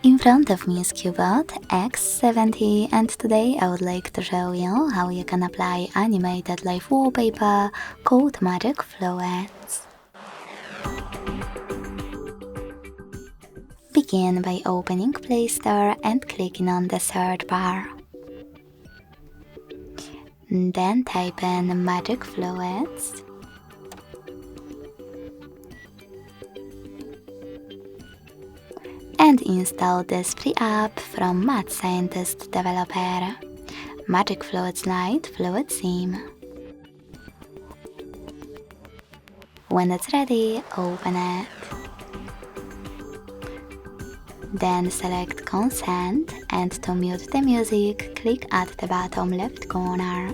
In front of me is CUBOT X70 and today I would like to show you how you can apply animated live wallpaper called Magic Fluids. Begin by opening Play Store and clicking on the search bar. Then type in Magic Fluids. And install this free app from Mad Scientist developer, Magic Fluids Lite Fluid Theme. When it's ready, open it. Then select Consent, and to mute the music, click at the bottom left corner.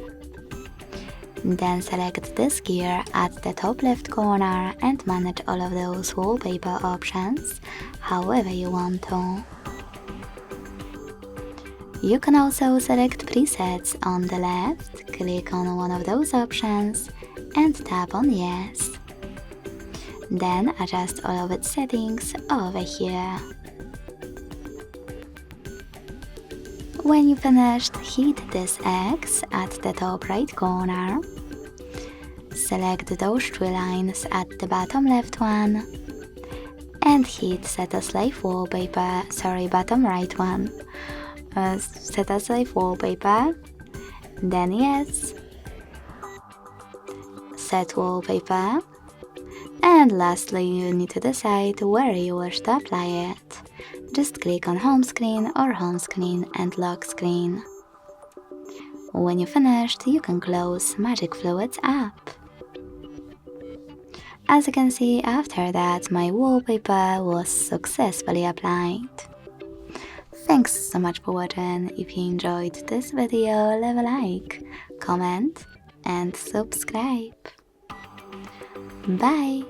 Then select this gear at the top left corner and manage all of those wallpaper options however you want to. You can also select presets on the left, click on one of those options and tap on Yes. Then adjust all of its settings over here. When you finished, hit this X at the top right corner. Select those three lines at the bottom left one. And hit Set as Live Wallpaper, bottom right one. Set as Live Wallpaper. Then Yes. Set Wallpaper. And lastly, you need to decide where you wish to apply it. Just click on Home Screen or Home Screen and Lock Screen. When you finished, you can close Magic Fluids app. As you can see, after that, my wallpaper was successfully applied. Thanks so much for watching. If you enjoyed this video, leave a like, comment and subscribe. Bye!